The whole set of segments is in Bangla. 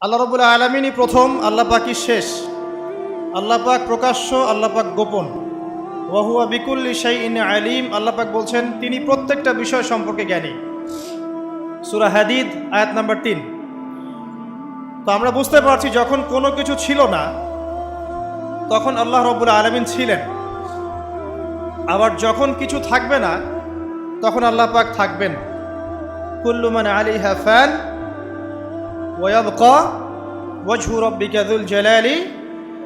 আল্লাহ রাব্বুল আলামিনই প্রথম, আল্লাহ পাকই শেষ। আল্লাহ পাক প্রকাশ্য, আল্লাহ পাক গোপন। ওয়া হুয়া বিকুল্লি শাইইন আলিম। আল্লাহ পাক বলছেন তিনি প্রত্যেকটা বিষয় সম্পর্কে জ্ঞানী। সূরা হাদিদ আয়াত নাম্বার 3। তো আমরা বুঝতে পারছি যখন কোনো কিছু ছিল না তখন আল্লাহ রাব্বুল আলামিন ছিলেন, আবার যখন কিছু থাকবে না তখন আল্লাহ পাক থাকবেন। কুল্লু মান আলাইহা ফান ওয়া ইয়াবকা ওয়াজহু রাব্বিকা যুল জালালি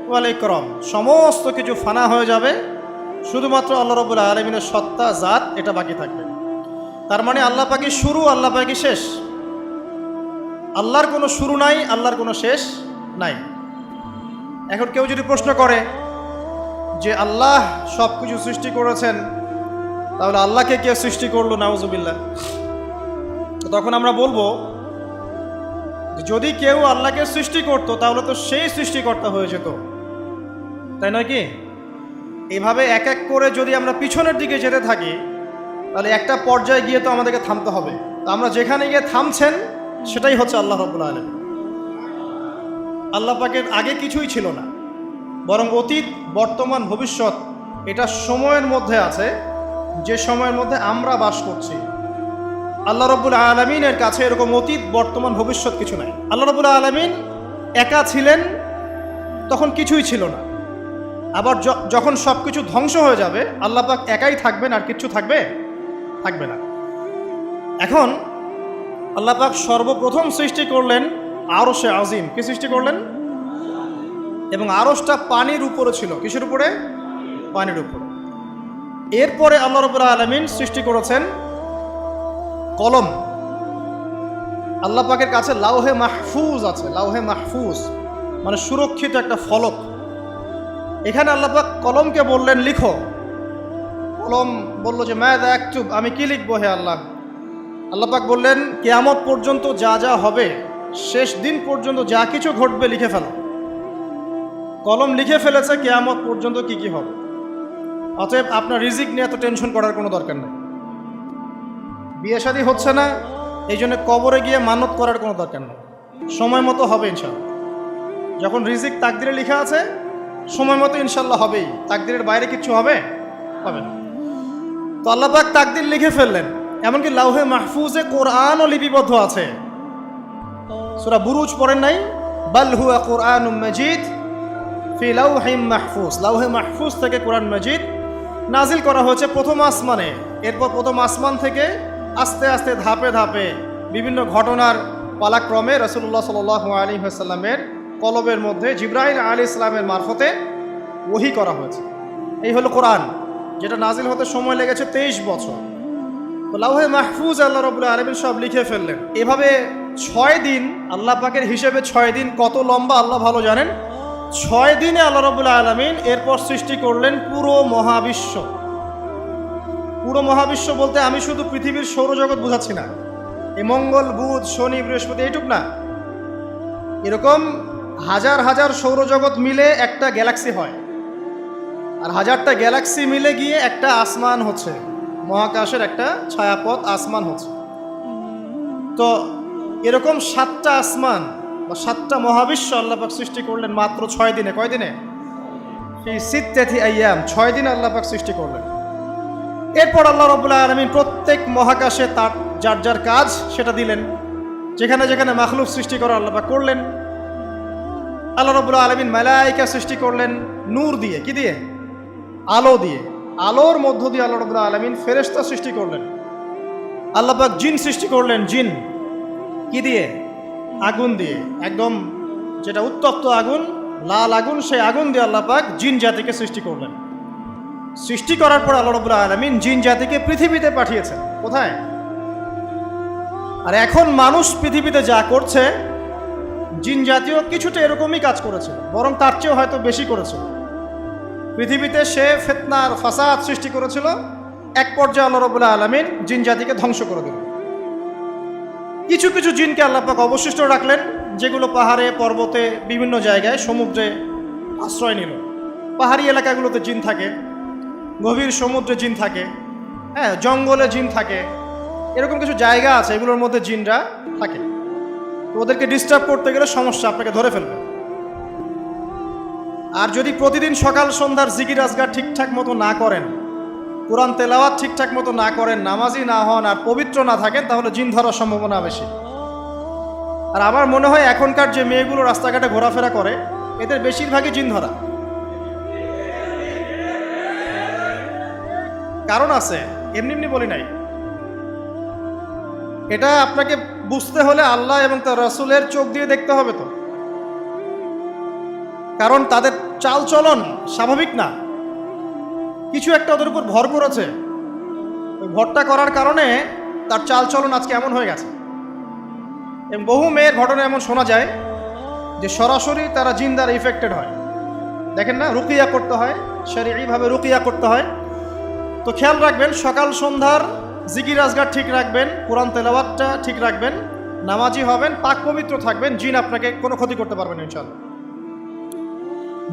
ওয়াল ইকরাম। সমস্ত কিছু ফানা হয়ে যাবে, শুধুমাত্র আল্লাহ রাব্বুল আলামিনের সত্তা, জাত এটা বাকি থাকবে। তার মানে আল্লাহ পাকই শুরু, আল্লাহ পাকই শেষ। আল্লাহর কোনো শুরু নাই, আল্লাহর কোনো শেষ নাই। এখন কেউ যদি প্রশ্ন করে যে আল্লাহ সব কিছু সৃষ্টি করেছেন, তাহলে আল্লাহকে কে সৃষ্টি করলো? নাউজুবিল্লাহ। তখন আমরা বলবো যদি কেউ আল্লাহকে সৃষ্টি করতো তাহলে তো সেই সৃষ্টিকর্তা হয়ে যেত, তাই নয় কি? এইভাবে এক এক করে যদি আমরা পিছনের দিকে যেতে থাকি তাহলে একটা পর্যায়ে গিয়ে তো আমাদেরকে থামতে হবে। তো আমরা যেখানে গিয়ে থামছেন সেটাই হচ্ছে আল্লাহ রাব্বুল আলামিন। আল্লাহ পাকের আগে কিছুই ছিল না, বরং অতীত, বর্তমান, ভবিষ্যৎ এটা সময়ের মধ্যে আছে, যে সময়ের মধ্যে আমরা বাস করছি। আল্লাহ রাব্বুল আলামিনের কাছে এরকম অতীত, বর্তমান, ভবিষ্যৎ কিছু নাই। আল্লাহ রাব্বুল আলামিন একা ছিলেন, তখন কিছুই ছিল না। আবার যখন সব কিছু ধ্বংস হয়ে যাবে আল্লাহ পাক একাই থাকবেন, আর কিছু থাকবে না। এখন আল্লাহ পাক সর্বপ্রথম সৃষ্টি করলেন আরশে আজিম। কি সৃষ্টি করলেন? এবং আরশটা পানির উপরে ছিল। কিসের উপরে? পানির উপরে। এরপরে আল্লাহ রাব্বুল আলামিন সৃষ্টি করেছেন কলম। আল্লাহ পাকের কাছে লাউহে মাহফুজ আছে। লাউহে মাহফুজ মানে সুরক্ষিত একটা ফলক। এখানে আল্লাহ পাক কলমকে বললেন লিখো। কলম বলল যে মাযা আকতুব, আমি কি লিখবো হে আল্লাহ? আল্লাহ পাক বললেন কিয়ামত পর্যন্ত যা যা হবে, শেষ দিন পর্যন্ত যা কিছু ঘটবে লিখে ফেলো। কলম লিখে ফেলেছে কিয়ামত পর্যন্ত কি কি হবে। অতএব আপনার রিজিক নিয়ে এত টেনশন করার কোনো দরকার নেই। বিয়ে শাদী হচ্ছে না, এই জন্য কবরে গিয়ে মানত করার কোনো দরকার নেই। সময় মতো হবে ইনশাল্লাহ। যখন রিজিক তাকদিরে লেখা আছে সময় মতো ইনশাল্লাহ হবেই। তাকদিরের বাইরে কিচ্ছু হবে না। তো আল্লাহ পাক তাকদির লিখে ফেললেন। এমনকি লাউহে মাহফুজে কোরআনও লিপিবদ্ধ আছে। সূরা বুরুজ পড়েন নাই? বাল হুয়া কুরআনুম মাজিদ ফি লাউহিম মাহফুজ। লাউহে মাহফুজ থেকে কোরআন মাজিদ নাজিল করা হয়েছে প্রথম আসমানে। এরপর প্রথম আসমান থেকে আস্তে আস্তে ধাপে ধাপে বিভিন্ন ঘটনার পালাক্রমে রাসূলুল্লাহ সাল্লাল্লাহু আলাইহি ওয়াসাল্লামের কলবের মধ্যে জিবরাইল আলাইহিস সালামের মারফতে ওহী করা হয়েছে। এই হলো কোরআন, যেটা নাজিল হতে সময় লেগেছে 23 বছর। তো লাউহে মাহফুজ আল্লাহ রাব্বুল আলামিন সব লিখে ফেললেন। এভাবে 6 দিন, আল্লাহ পাকের হিসেবে 6 দিন কত লম্বা আল্লাহ ভালো জানেন। 6 দিনে আল্লাহ রাব্বুল আলামিন এরপর সৃষ্টি করলেন পুরো মহাবিশ্ব। পুরো মহাবিশ্ব বলতে আমি শুধু পৃথিবীর সৌরজগৎ বোঝাচ্ছি না। এই মঙ্গল, বুধ, শনি, বৃহস্পতি এইটুক না, এরকম হাজার হাজার সৌরজগৎ মিলে একটা গ্যালাক্সি হয়, আর হাজারটা গ্যালাক্সি মিলে গিয়ে একটা আসমান হচ্ছে, মহাকাশের একটা ছায়াপথ আসমান হচ্ছে। তো এরকম 7টা আসমান বা 7টা মহাবিশ্ব আল্লাহ পাক সৃষ্টি করলেন মাত্র 6 দিনে। কয় দিনে? ফি সিত্তাতি আইয়াম, 6 দিনে আল্লাহ পাক সৃষ্টি করলেন। এরপর আল্লাহ রাব্বুল আলামিন প্রত্যেক মহাকাশে তার যার যার কাজ সেটা দিলেন। যেখানে যেখানে মাখলুক সৃষ্টি করা আল্লাহ পাক করলেন। আল্লাহ রাব্বুল আলামিন মালায়েকা সৃষ্টি করলেন নূর দিয়ে। কি দিয়ে? আলো দিয়ে। আলোর মধ্য দিয়ে আল্লাহ রাব্বুল আলামিন ফেরেশতা সৃষ্টি করলেন। আল্লাহ পাক জিন সৃষ্টি করলেন। জিন কি দিয়ে? আগুন দিয়ে। একদম যেটা উত্তপ্ত আগুন, লাল আগুন, সেই আগুন দিয়ে আল্লাহ পাক জিন জাতিকে সৃষ্টি করলেন। সৃষ্টি করার পর আল্লাহ রাব্বুল আলামিন জিন জাতিকে পৃথিবীতে পাঠিয়েছেন। কোথায়? আর এখন মানুষ পৃথিবীতে যা করছে, জিন জাতীয় কিছুটা এরকমই কাজ করেছিল, বরং তার চেয়েও হয়তো বেশি করেছিল। পৃথিবীতে সে ফিতনার ফাসাদ সৃষ্টি করেছিল। এক পর্যায়ে আল্লাহ রাব্বুল আলামিন জিন জাতিকে ধ্বংস করে দিলেন। কিছু কিছু জিনকে আল্লাহ পাক অবশিষ্ট রাখলেন, যেগুলো পাহাড়ে, পর্বতে, বিভিন্ন জায়গায়, সমুদ্রে আশ্রয় নিল। পাহাড়ি এলাকাগুলোতে জিন থাকে, গভীর সমুদ্রে জিন থাকে, জঙ্গলে জিন থাকে। এরকম কিছু জায়গা আছে, এগুলোর মধ্যে জিনরা থাকে। তো ওদেরকে ডিস্টার্ব করতে গেলে সমস্যা, আপনাকে ধরে ফেলবে। আর যদি প্রতিদিন সকাল সন্ধ্যার জিকির আজগার ঠিকঠাক মতো না করেন, কোরআন তেলাওয়াত ঠিকঠাক মতো না করেন, নামাজি না হন আর পবিত্র না থাকেন, তাহলে জিন ধরার সম্ভাবনা বেশি। আর আমার মনে হয় এখনকার যে মেয়েগুলো রাস্তাঘাটে ঘোরাফেরা করে, এদের বেশিরভাগই জিন ধরা। কারণ আছে, এমনি এমনি বলি নাই। এটা আপনাকে বুঝতে হলে আল্লাহ এবং তার রাসূলের চোখ দিয়ে দেখতে হবে তো। কারণ তাদের চাল চলন স্বাভাবিক না, কিছু একটা ওদের উপর ভর করেছে। ওই ভরটা করার কারণে তার চাল চলন আজকে এমন হয়ে গেছে। এবং বহু মেয়ের ঘটনা এমন শোনা যায় যে সরাসরি তারা জিন দ্বারা ইফেক্টেড হয়। দেখেন না, রুকিয়া করতে হয়, শরীয়ীভাবে রুকিয়া করতে হয়। তো খেয়াল রাখবেন, সকাল সন্ধ্যার জিকির আজগার ঠিক রাখবেন, কোরআন তেলাওয়াতটা ঠিক রাখবেন, নামাজি হবেন, পাক পবিত্র থাকবেন, জিন আপনাকে কোনো ক্ষতি করতে পারবেন না ইনশাআল্লাহ।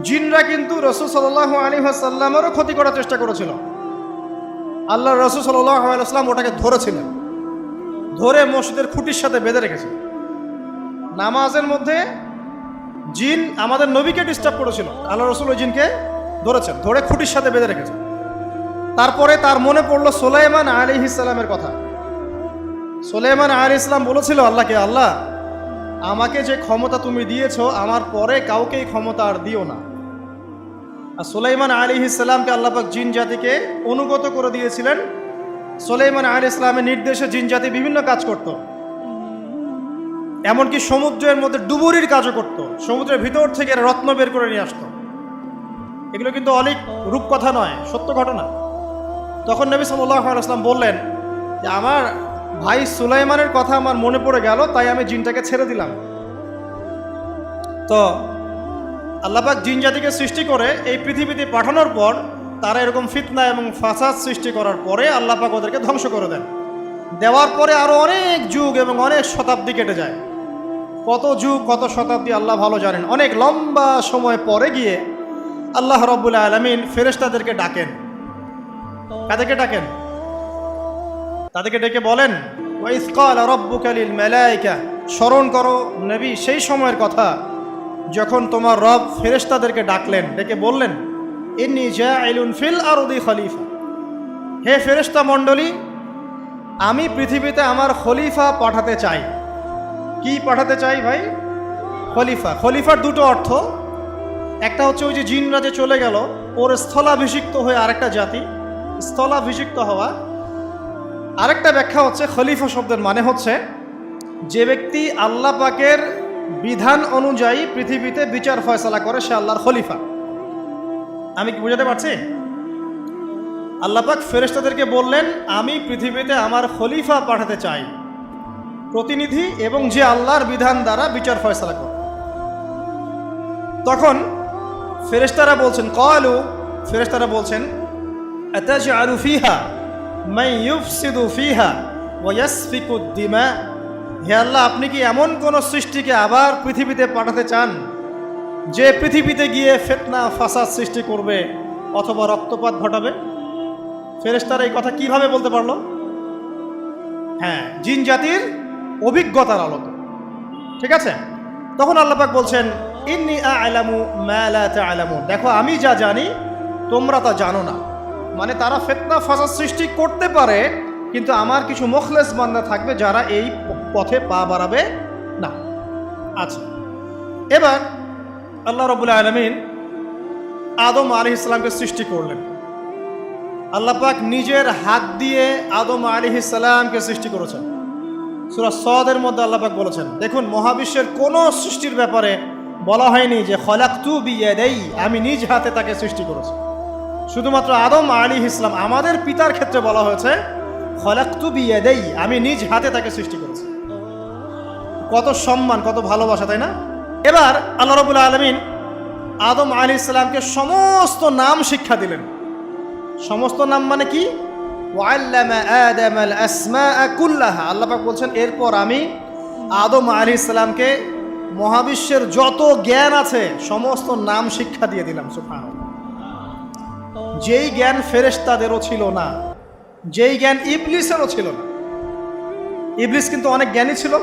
জিনরা কিন্তু রাসূল সাল্লাল্লাহু আলাইহি ওয়াসাল্লামেরও ক্ষতি করার চেষ্টা করেছিল। আল্লাহর রাসূল সাল্লাল্লাহু আলাইহি ওয়াসাল্লাম ওটাকে ধরেছিলেন, ধরে মসজিদের খুঁটির সাথে বেঁধে রেখেছিল। নামাজের মধ্যে জিন আমাদের নবীকে ডিস্টার্ব করেছিল, আল্লাহ রাসূল ওই জিনকে ধরেছেন, ধরে খুঁটির সাথে বেঁধে রেখেছেন। তারপরে তার মনে পড়লো সুলাইমান আলাইহিস সালামের কথা। সুলাইমান আলাইহিস সালাম বলেছিল আল্লাহকে, আল্লাহ আমাকে যে ক্ষমতা তুমি দিয়েছো, আমার পরে কাউকে এই ক্ষমতা আর দিও না। আর সুলাইমান আলাইহিস সালামকে আল্লাহ পাক জিন জাতিকে অনুগত করে দিয়েছিলেন। সুলাইমান আলাইহিস সালামের নির্দেশে জিন জাতি বিভিন্ন কাজ করত, এমনকি সমুদ্রের মধ্যে ডুবুরির কাজও করত, সমুদ্রের ভিতর থেকে রত্ন বের করে নিয়ে আসতো। এগুলো কিন্তু অনেক রূপকথা নয়, সত্য ঘটনা। তখন নবী সাল্লাল্লাহু আলাইহি ওয়াসাল্লাম বললেন যে আমার ভাই সুলাইমানের কথা আমার মনে পড়ে গেল, তাই আমি জিনটাকে ছেড়ে দিলাম। তো আল্লাহ পাক জিন জাতিকে সৃষ্টি করে এই পৃথিবীতে পাঠানোর পর তারা এরকম ফিতনা এবং ফাসাদ সৃষ্টি করার পরে আল্লাহ পাক ওদেরকে ধ্বংস করে দেন। দেওয়ার পরে আরো অনেক যুগ এবং অনেক শতাব্দী কেটে যায়। কত যুগ কত শতাব্দী আল্লাহ ভালো জানেন। অনেক লম্বা সময় পরে গিয়ে আল্লাহ রাব্বুল আলামিন ফেরেশতাদেরকে ডাকেন। কাদেরকে ডাকেন? তাদেরকে ডেকে বলেন, ওয়া ইয ক্বালা রাব্বুকা লিল মালায়েকা, স্মরণ করো নবী সেই সময়ের কথা যখন তোমার রব ফেরেশতাদেরকে ডাকলেন, ডেকে বললেন, ইন্নী জাইলুন ফিল আরদি খলিফা, হে ফেরেশতা মণ্ডলী, আমি পৃথিবীতে আমার খলিফা পাঠাতে চাই। কি পাঠাতে চাই ভাই? খলিফা। খলিফার দুটো অর্থ, একটা হচ্ছে ওই যে জিনরা যে চলে গেল, ওর স্থলাভিষিক্ত হয়ে আরেকটা জাতি, স্থলাভিষিক্ত হওয়া। আরেকটা ব্যাখ্যা হচ্ছে খলিফা শব্দের মানে হচ্ছে যে ব্যক্তি আল্লাহ পাকের বিধান অনুযায়ী পৃথিবীতে বিচার ফয়সালা করে, সে আল্লাহর খলিফা। আমি কি বুঝাতে পারছি? আল্লাহ পাক ফেরেশতাদেরকে বললেন, আমি পৃথিবীতে আমার খলিফা পাঠাতে চাই, প্রতিনিধি, এবং যে আল্লাহর বিধান দ্বারা বিচার ফয়সালা করে। তখন ফেরেশতারা বলছেন, ক্বালু, ফেরেশতারা বলছেন, আতাজআলু ফিহা মান ইউফসিদু ফিহা ওয়া ইয়াসফিকুদ দিমা, হে আল্লাহ, আপনি কি এমন কোন সৃষ্টিকে আবার পৃথিবীতে পাঠাতে চান যে পৃথিবীতে গিয়ে ফিতনা ফাসাদ সৃষ্টি করবে অথবা রক্তপাত ঘটাবে? ফেরেশতারা এই কথা কিভাবে বলতে পারলো? হ্যাঁ, জিন জাতির অভিজ্ঞতার আলোকে। ঠিক আছে? তখন আল্লাহ পাক বলছেন, ইন্নী আ'লামু মা লা তা'লামুন, দেখো আমি যা জানি তোমরা তা জানো না। মানে তারা ফিতনা ফাসাদ সৃষ্টি করতে পারে, কিন্তু আমার কিছু মুখলেস বান্দা থাকবে যারা এই পথে পা বাড়াবে না। আচ্ছা, এবার আল্লাহ রাব্বুল আলামিন আদম আলাইহিস সালামকে সৃষ্টি করলেন। আল্লাহ পাক নিজের হাত দিয়ে আদম আলাইহিস সালামকে সৃষ্টি করেছেন। সূরা সাদের মধ্যে আল্লাহ পাক বলেছেন, দেখুন, মহাবিশ্বের কোনো সৃষ্টির ব্যাপারে বলা হয়নি যে খলাকতু বিয়াদাই, আমি নিজ হাতে তাকে সৃষ্টি করেছি। শুধুমাত্র আদম আলাইহিস সালাম, আমাদের পিতার ক্ষেত্রে বলা হয়েছে খলাকতু বিয়াদাই, আমি নিজ হাতে তাকে সৃষ্টি করেছি। কত সম্মান, কত ভালোবাসা, তাই না? এবার আল্লাহ রাব্বুল আলামিন আদম আলাইহিস সালামকে সমস্ত নাম শিক্ষা দিলেন। সমস্ত নাম মানে কি? ওয়াল্লামা আদামাল আসমাআ কুল্লাহা, আল্লাহ পাক বলছেন, এরপর আমি আদম আলাইহিস সালামকে মহাবিশ্বের যত জ্ঞান আছে সমস্ত নাম শিক্ষা দিয়ে দিলাম। সুবহানাল্লাহ। যেই জ্ঞান ফেরেশতাদেরও ছিল না, যেই জ্ঞান ইবলিসেরও ছিল না। ইবলিস কিন্তু অনেক জ্ঞানী ছিল,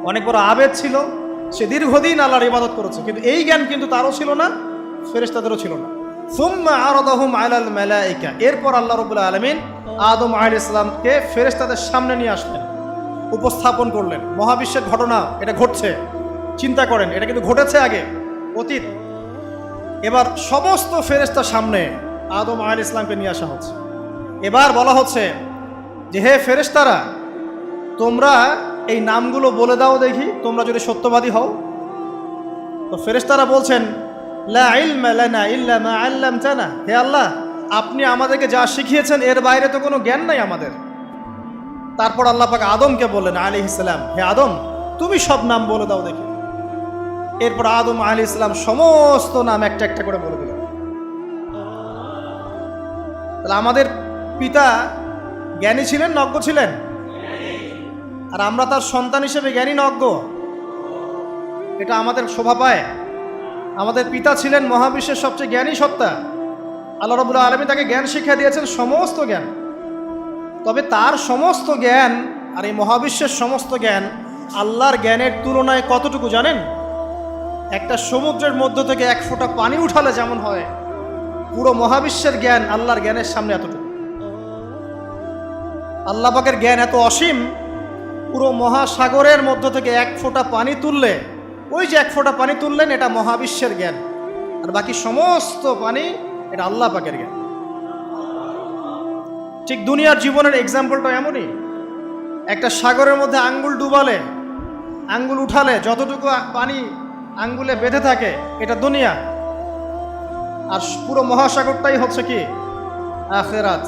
অনেক বড় আবেদ ছিল, সে দীর্ঘদিন আল্লাহর ইবাদত করেছে, কিন্তু এই জ্ঞান কিন্তু তারও ছিল না, ফেরেশতাদেরও ছিল না। সুম্মা আরাদাহুম আলাল মালাইকা, এরপর আল্লাহ রাব্বুল আলামিন আদম আলাইহিস সালামকে ফেরেশতাদের সামনে নিয়ে আসলেন, উপস্থাপন করলেন। মহাবিশ্বের ঘটনা, এটা ঘটছে, চিন্তা করেন, এটা কিন্তু ঘটেছে আগে, অতীত। এবার সমস্ত ফেরেশতার সামনে আদম আলাইহিস সালামকে নিয়ে আসা হচ্ছে। এবার বলা হচ্ছে যে হে ফেরেশতারা, তোমরা এই নামগুলো বলে দাও দেখি, তোমরা যদি সত্যবাদী হও। তো ফেরেশতারা বলছেন লা ইলমা লানা ইল্লা মা আল্লামতানা, হে আল্লাহ, আপনি আমাদেরকে যা শিখিয়েছেন এর বাইরে তো কোনো জ্ঞান নাই আমাদের। তারপর আল্লাহ পাক আদমকে বললেন আলাইহিস সালাম, হে আদম, তুমি সব নাম বলে দাও দেখি। এরপর আদম আলাইহিস সালাম সমস্ত নাম একটা একটা করে বলে দিলেন। তাহলে আমাদের পিতা জ্ঞানী ছিলেন, নজ্ঞ ছিলেন? আর আমরা তার সন্তান হিসেবে জ্ঞানী না অজ্ঞ? এটা আমাদের শোভা পায়? আমাদের পিতা ছিলেন মহাবিশ্বের সবচেয়ে জ্ঞানী সত্তা, আল্লাহ রাব্বুল আলামিন তাকে জ্ঞান শিক্ষা দিয়েছেন, সমস্ত জ্ঞান। তবে তার সমস্ত জ্ঞান আর এই মহাবিশ্বের সমস্ত জ্ঞান আল্লাহর জ্ঞানের তুলনায় কতটুকু জানেন? একটা সমুদ্রের মধ্য থেকে এক ফোঁটা পানি উঠালে যেমন হয়, পুরো মহাবিশ্বের জ্ঞান আল্লাহর জ্ঞানের সামনে এতটুকু। আল্লাহ পাকের জ্ঞান এত অসীম, পুরো মহাসাগরের মধ্য থেকে এক ফোঁটা পানি তুললে, ওই যে এক ফোঁটা পানি তুললেন, এটা মহাবিশ্বের জ্ঞান, আর বাকি সমস্ত পানি এটা আল্লাহ পাকের জ্ঞান। ঠিক দুনিয়ার জীবনের এক্সাম্পলটা এমনই। একটা সাগরের মধ্যে আঙ্গুল ডুবালে, আঙ্গুল উঠালে যতটুকু পানি আঙ্গুলে বেঁধে থাকে, এটা দুনিয়া। আর পুরো মহাসাগরটাই হচ্ছে কি? আখিরাত।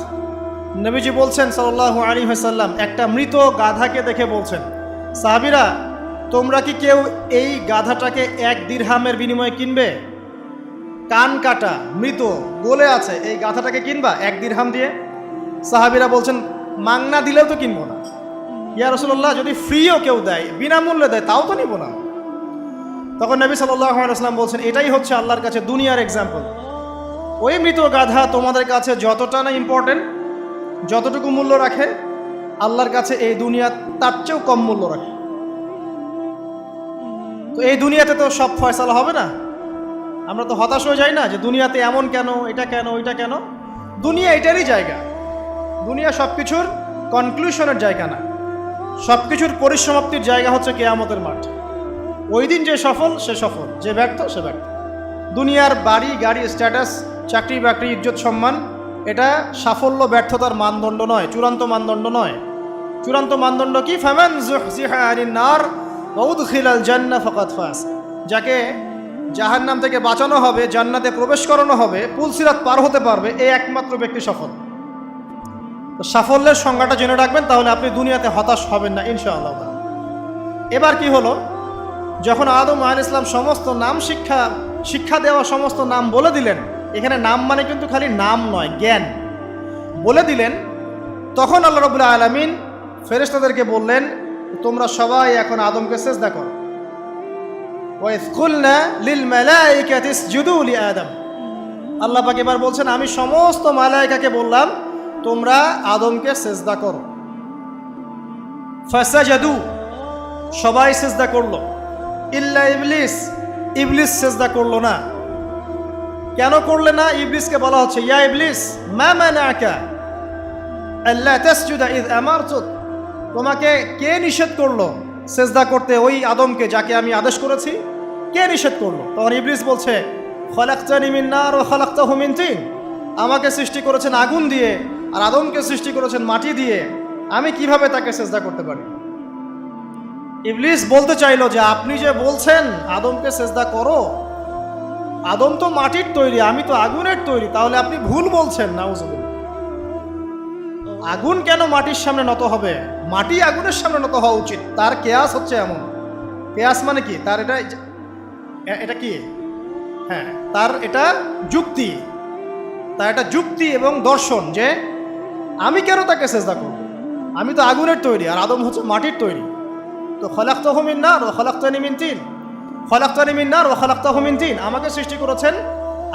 নবীজি বলছেন সাল্লাল্লাহু আলাইহি ওয়াসাল্লাম, একটা মৃত গাধাকে দেখে বলছেন, সাহাবীরা, তোমরা কি কেউ এই গাধাটাকে 1 দিরহামের বিনিময়ে কিনবে? কান কাটা, মৃত, গলে আছে, এই গাধাটাকে কিনবা 1 দিরহাম দিয়ে? সাহাবীরা বলছেন, মাংনা দিলেও তো কিনবো না। ইয়া রাসূলুল্লাহ, যদি ফ্রিও কেউ দেয়, বিনামূল্যে দেয়, তাও তো নিব না। তখন নবী সাল্লাল্লাহু আলাইহি ওয়াসাল্লাম বলছেন, এটাই হচ্ছে আল্লাহর কাছে দুনিয়ার এক্সাম্পল। ওই মৃত গাধা তোমাদের কাছে যতটা না ইম্পর্টেন্ট, যতটুকু মূল্য রাখে, আল্লাহর কাছে এই দুনিয়া তার চেয়েও কম মূল্য রাখে। তো এই দুনিয়াতে তো সব ফয়সালা হবে না। আমরা তো হতাশ হয়ে যাই না যে দুনিয়াতে এমন কেন, এটা কেন, ওইটা কেন। দুনিয়া এটারই জায়গা, দুনিয়া সব কিছুর কনক্লুশনের জায়গা না, সব কিছুর পরিসমাপ্তির জায়গা হচ্ছে কিয়ামতের মাঠ। ওই দিন যে সফল সে সফল, যে ব্যর্থ সে ব্যর্থ। দুনিয়ার বাড়ি গাড়ি, স্ট্যাটাস, চাকরি বাকরি, ইজ্জত সম্মান, এটা সাফল্য ব্যর্থতার মানদণ্ড নয়, চূড়ান্ত মানদণ্ড নয়। চূড়ান্ত মানদণ্ড কি? ফামান যুহজিহা আনিন নার ওয়া উদখিলাল জান্নাহ ফাকাদ ফাজ। যাকে জাহান্নাম থেকে বাঁচানো হবে, জান্নাতে প্রবেশ করানো হবে, পুলসিরাত পার হতে পারবে, এই একমাত্র ব্যক্তি সফল। তো সাফল্যের সংজ্ঞাটা জেনে রাখবেন, তাহলে আপনি দুনিয়াতে হতাশ হবেন না ইনশাআল্লাহ। এবার কি হলো, যখন আদম আলাইহিস সালাম সমস্ত নাম শিক্ষা দেওয়া সমস্ত নাম বলে দিলেন, এখানে নাম মানে কিন্তু খালি নাম নয়, জ্ঞান বলে দিলেন, তখন আল্লাহ রাব্বুল আলামিন ফেরেশতাদেরকে বললেন, তোমরা সবাই এখন আদমকে সিজদা করো। ওয়া ইয কুলনা লিল মালাইকাতি ইসজুদু লি আদম। আল্লাহ পাক এবার বলছেন, আমি সমস্ত মালায়েকাকে বললাম তোমরা আদমকে সিজদা করো। ফাসাজাদু, সবাই সিজদা করলো, ইল্লা ইবলিস, ইবলিস সিজদা করলো না। কেন করলে না? ইবলিসকে বলা হচ্ছে, ইয়া ইবলিস মা মানাকা আল্লা তাসজুদা ইয আমারতুক, তোমাকে কে নিষেধ করলো সিজদা করতে ওই আদমকে যাকে আমি আদেশ করেছি? কে নিষেধ করলো? তখন ইবলিস বলছে, খলাকতানি মিন নার ওয়া খলাকতাহু মিন তিন, আমাকে সৃষ্টি করেছেন আগুন দিয়ে আর আদমকে সৃষ্টি করেছেন মাটি দিয়ে, আমি কিভাবে তাকে সিজদা করতে পারি? ইবলিস বলতে চাইলো যে আপনি যে বলছেন আদমকে সিজদা করো, আদম তো মাটির তৈরি, আমি তো আগুনের তৈরি, তাহলে আপনি ভুল বলছেন। নাউজুবিল্লাহ। আগুন কেন মাটির সামনে নত হবে? মাটি আগুনের সামনে নত হওয়া উচিত। তার কেয়াস হচ্ছে এমন, কেয়াস মানে কি? তার এটা কি? হ্যাঁ, তার এটা যুক্তি, তার এটা যুক্তি এবং দর্শন যে আমি কেন তাকে সিজদা করব? আমি তো আগুনের তৈরি আর আদম হচ্ছে মাটির তৈরি। তো খলাকতাহু মিন নার ওয়া খলাকতানি মিন তিন, খলাকতানি মিন নার ওয়া খলাকতাহু মিন তিন, আমাকে সৃষ্টি করেছেন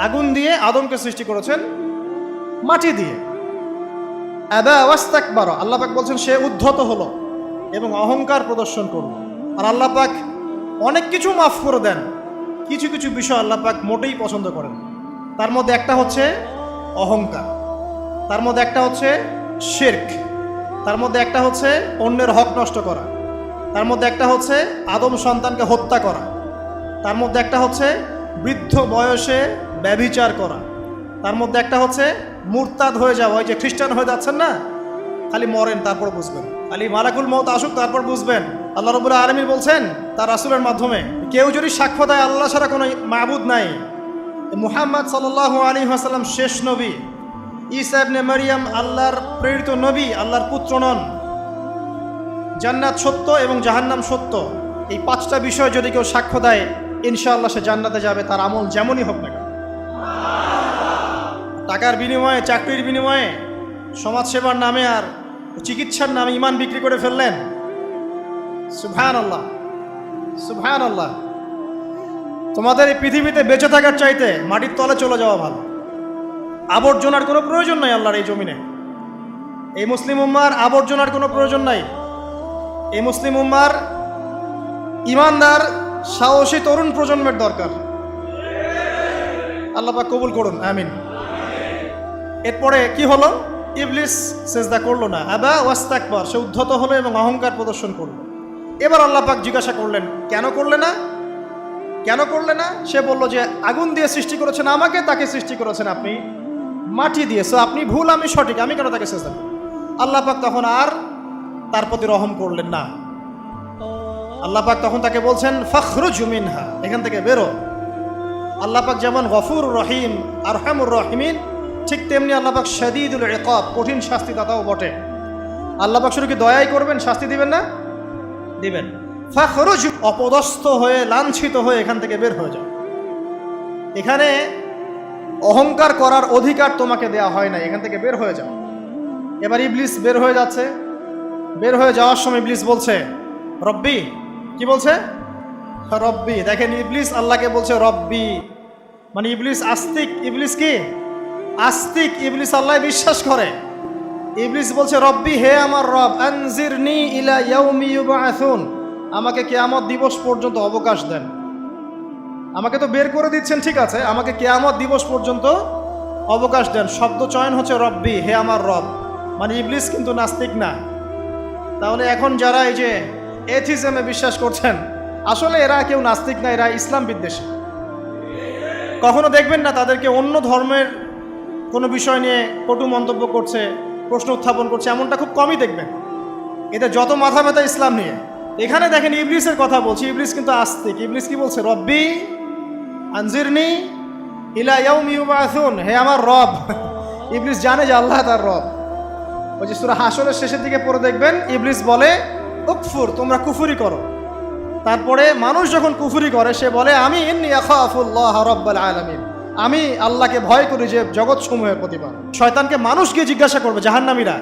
আগুন দিয়ে, আদমকে সৃষ্টি করেছেন মাটি দিয়ে। আবা ওয়াস্তাকবারা, আল্লাহ পাক বলছেন সে উদ্ধত হলো এবং অহংকার প্রদর্শন করলো। আর আল্লাহ পাক অনেক কিছু মাফ করে দেন, কিছু কিছু বিষয় আল্লাহ পাক মোটেই পছন্দ করেন। তার মধ্যে একটা হচ্ছে অহংকার, তার মধ্যে একটা হচ্ছে শিরক, তার মধ্যে একটা হচ্ছে অন্যের হক নষ্ট করা, তার মধ্যে একটা হচ্ছে আদম সন্তানকে হত্যা করা, তার মধ্যে একটা হচ্ছে বৃদ্ধ বয়সে ব্যভিচার করা, তার মধ্যে একটা হচ্ছে মুরতাদ হয়ে যাওয়া। ওই যে খ্রিস্টান হয়ে যাচ্ছেন না, খালি মরেন তারপর বুঝবেন, খালি মালাকুল মউত আসুক তারপর বুঝবেন। আল্লাহ রাব্বুল আলামিন বলছেন তার রাসূলের মাধ্যমে, কেউ যদি সাক্ষ্য দেয় আল্লাহ ছাড়া কোনো মাবুদ নাই, মুহাম্মদ সাল্লাল্লাহু আলাইহি ওয়াসাল্লাম শেষ নবী, ঈসা ইবনে মারইয়াম আল্লাহর প্রেরিত নবী, আল্লাহর পুত্র নন, জান্নাত সত্য এবং জাহান্নাম সত্য, এই পাঁচটা বিষয় যদি কেউ সাক্ষ্য দেয় ইনশাআল্লাহ সে জান্নাতে যাবে, তার আমল যেমনই হোক না কেন। টাকার বিনিময়ে, চাকরির বিনিময়ে, সমাজসেবার নামে আর চিকিৎসার নামে ঈমান বিক্রি করে ফেললেন, সুবহানাল্লাহ সুবহানাল্লাহ। তোমাদের এই পৃথিবীতে বেঁচে থাকার চাইতে মাটির তলে চলে যাওয়া ভালো। আবর্জনার কোনো প্রয়োজন নাই আল্লাহর এই জমিনে। এই মুসলিম উম্মার আবর্জনার কোনো প্রয়োজন নাই। এই মুসলিম উম্মার ইমানদার সাহসী তরুণ প্রজন্মের দরকার। আল্লাহ পাক কবুল করুন, আমিন। এরপরে কি হলো? ইবলিস সেজদা করলো না, আবা ওয়াস্তাকবার, সে উদ্ধত হলো এবং অহংকার প্রদর্শন করলো। এবার আল্লাহ পাক জিজ্ঞাসা করলেন, কেন করলে না, কেন করলে না? সে বলল যে আগুন দিয়ে সৃষ্টি করেছেন আমাকে, তাকে সৃষ্টি করেছেন আপনি মাটি দিয়ে, সো আপনি ভুল আমি সঠিক, আমি কেন তাকে সেজদা করব? আল্লাহ পাক তখন আর তার প্রতি রহম করলেন না। আল্লাহ পাক তখন তাকে বলছেন ফখরুজ মিনহা, এখান থেকে বেরো। আল্লাহ পাক যেমন গফুর রহিম আরহামুর রহিমিন, ঠিক তেমনি আল্লাহ পাক শাদীদুল ইকাব, কঠিন শাস্তি দাতাও বটে। আল্লাহ পাক শুধু কি দয়াই করবেন, শাস্তি দিবেন না? দিবেন। ফখরুজ, অপদস্থ হয়ে লাঞ্ছিত হয়ে এখান থেকে বের হয়ে যাও। এখানে অহংকার করার অধিকার তোমাকে দেয়া হয় না, এখান থেকে বের হয়ে যাও। এবার ইবলিস বের হয়ে যাচ্ছে। বের হয়ে যাওয়ার সময় ইবলিস বলছে রব্বি, কি বলছে? রব্বি। দেখেন ইবলিস আল্লাহকে বলছে রব্বি, মানে ইবলিস আস্তিক। ইবলিস কি আস্তিক? ইবলিস আল্লাহ বিশ্বাস করে। ইবলিস বলছে রব্বি, হে আমার রব, আনজিরনি ইলা ইয়াউমি ইউবআসুন, আমাকে কিয়ামত দিবস পর্যন্ত অবকাশ দেন। আমাকে তো বের করে দিচ্ছেন, ঠিক আছে, আমাকে কিয়ামত দিবস পর্যন্ত অবকাশ দেন। শব্দ চয়ন হচ্ছে রব্বি, হে আমার রব। মানে ইবলিস কিন্তু নাস্তিক না। তাহলে এখন যারা এই যে এথিজমে বিশ্বাস করছেন, আসলে এরা কেউ নাস্তিক না, এরা ইসলাম বিদ্বেষী। কখনো দেখবেন না তাদেরকে অন্য ধর্মের কোনো বিষয় নিয়ে কটু মন্তব্য করছে, প্রশ্ন উত্থাপন করছে, এমনটা খুব কমই দেখবেন। এদের যত মাথা ব্যথা ইসলাম নিয়ে। এখানে দেখেন ইবলিসের কথা বলছি, ইবলিস কিন্তু আস্তিক। ইবলিস কি বলছে? রব্বি আনজিরনি ইলা ইয়াউমি ইউবআসুন, হে আমার রব। ইবলিস জানে যে আল্লাহ তার রব। ওই যে সূরা হাশরের শেষের দিকে পড়ে দেখবেন ইবলিস বলে উকফুর, তোমরা কুফরি করো। তারপরে মানুষ যখন কুফরি করে সে বলে আমি ইন্নী আখাফুল্লাহ রাব্বাল আলামিন, আমি আল্লাহকে ভয় করি যে জগৎ সমূহের প্রতিপালক। শয়তানকে মানুষ গিয়ে জিজ্ঞাসা করবে, জাহান্নামীরা,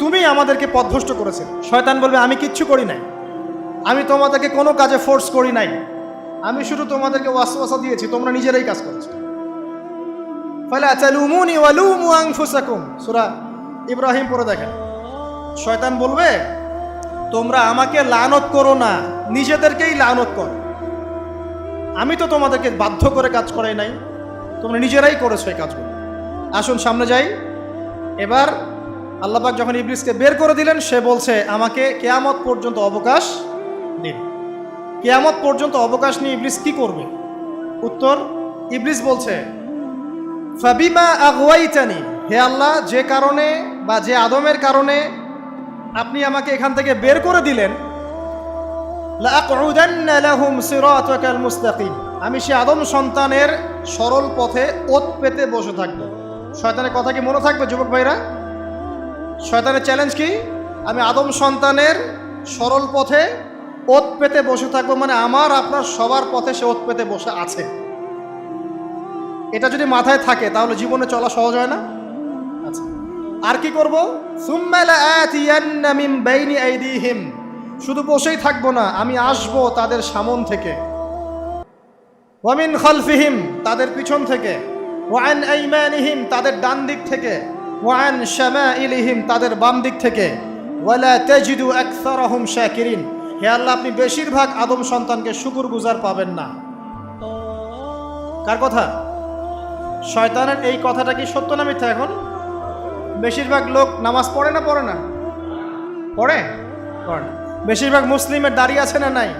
তুমি আমাদেরকে পথভ্রষ্ট করেছে। শয়তান বলবে আমি কিচ্ছু করি নাই, আমি তোমাদেরকে কোনো কাজে ফোর্স করি নাই, আমি শুধু তোমাদেরকে ওয়াসওয়াসা দিয়েছি, তোমরা নিজেরাই কাজ করেছো। ফালা তালুমুনি ওয়ালুমু আনফুসাকুম, সূরা ইব্রাহিম পড়ে দেখেন। শয়তান বলবে তোমরা আমাকে লানত করো না, নিজেদেরকেই লানত করো, আমি তো তোমাদেরকে বাধ্য করে কাজ করাই নাই, তোমরা নিজেরাই করেছো এই কাজগুলো। আসুন সামনে যাই। এবার আল্লাহ পাক যখন ইবলিসকে বের করে দিলেন, সে বলছে আমাকে কিয়ামত পর্যন্ত অবকাশ দিন। কিয়ামত পর্যন্ত অবকাশ নিয়ে ইবলিস কি করবে? উত্তর, ইবলিস বলছে ফাবিমা আগওয়াইতানি, হে আল্লাহ, যে কারণে বা যে আদমের কারণে আপনি আমাকে এখান থেকে বের করে দিলেন, লাআকউদান্না লাহুম সিরাতাকাল মুস্তাকিম, আমি সে আদম সন্তানের সরল পথে ওত পেতে বসে থাকবো। শয়তানের কথা কি মনে থাকবে যুবক ভাইরা? শয়তানের চ্যালেঞ্জ কি? আমি আদম সন্তানের সরল পথে ওত পেতে বসে থাকবো, মানে আমার আপনার সবার পথে সে ওত পেতে বসে আছে। এটা যদি মাথায় থাকে তাহলে জীবনে চলা সহজ হয় না? আচ্ছা, আর কি করবো? সুম্মা লাআতিয়ান্না মিন বাইনি আইদিহিম, শুধু বসেই থাকবো না, আমি আসবো তাদের সামন থেকে, ওয়া মিন খালফিহিম, তাদের পিছন থেকে, ওয়া আন আইমানিহিম, তাদের ডান দিক থেকে, ওয়া আন শামাইলিহিম, তাদের বাম দিক থেকে, ওয়ালা তাজিদু আকসারাহুম শাকিরিন, হে আল্লাহ, আপনি বেশিরভাগ আদম সন্তানকে শুকরগুজার পাবেন না। কার কথা? শয়তানের এই কথাটা কি সত্য না মিথ্যা? এখন বেশিরভাগ লোক নামাজ পড়ে না পড়ে না? পড়ে পড়ে না। বেশিরভাগ মুসলিমের দাড়ি আছে না নাই?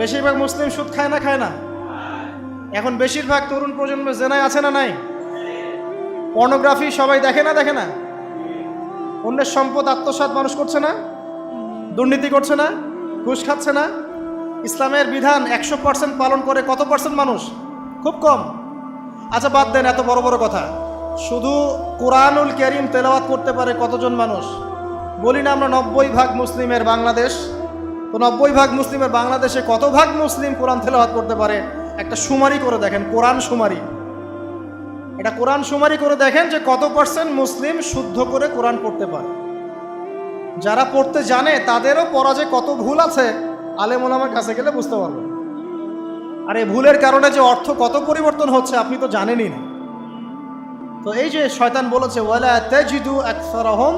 বেশিরভাগ মুসলিম সুদ খায় না খায় না? এখন বেশিরভাগ তরুণ প্রজন্মের জেনায় আছে না নাই? পর্নোগ্রাফি সবাই দেখে না দেখে না? অন্যের সম্পদ আত্মসাৎ মানুষ করছে না? দুর্নীতি করছে না? ঘুষ খাচ্ছে না? ইসলামের বিধান 100% পালন করে কত পার্সেন্ট মানুষ? খুব কম। আচ্ছা বাদ দেন এত বড় বড় কথা, শুধু কোরআনুল কারীম তেলাওয়াত করতে পারে কতজন মানুষ? বলি না আমরা 90% মুসলিমের বাংলাদেশ, তো 90% মুসলিমের বাংলাদেশে কত ভাগ মুসলিম কোরআন তেলাওয়াত করতে পারে? একটা শুমারি করে দেখেন, কোরআন শুমারি। এটা কোরআন শুমারি করে দেখেন যে কত পার্সেন্ট মুসলিম শুদ্ধ করে কোরআন পড়তে পারে। যারা পড়তে জানে তাদেরও পড়া যে কত ভুল আছে আলেম ওলামার কাছে গেলে বুঝতে পারবেন। আর এই ভুলের কারণে যে অর্থ কত পরিবর্তন হচ্ছে আপনি তো জানেনই না। তো এই যে শয়তান বলেছে ওয়ালা তাজিদু আকসারাহুম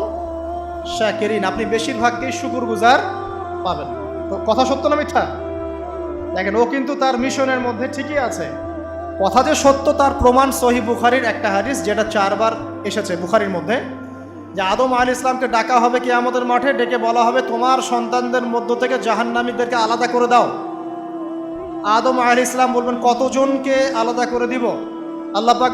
শাকিরিন, আপনি বেশিরভাগকেই শুকরগুজার পাবেন। তো কথা সত্য না মিথ্যা? দেখেন, ও কিন্তু তার মিশনের মধ্যে ঠিকই আছে। কথা যে সত্য তার প্রমাণ সহিহ বুখারীর একটা হাদিস, যেটা 4 বার এসেছে বুখারীর মধ্যে, যে আদম আলাইহিস সালামকে ডাকা হবে কিয়ামতের মাঠে, ডেকে বলা হবে তোমার সন্তানদের মধ্য থেকে জাহান্নামীদেরকে আলাদা করে দাও। আদম আলাইহিস সালাম বলবেন কতজনকে আলাদা করে দিব? আল্লাহ পাক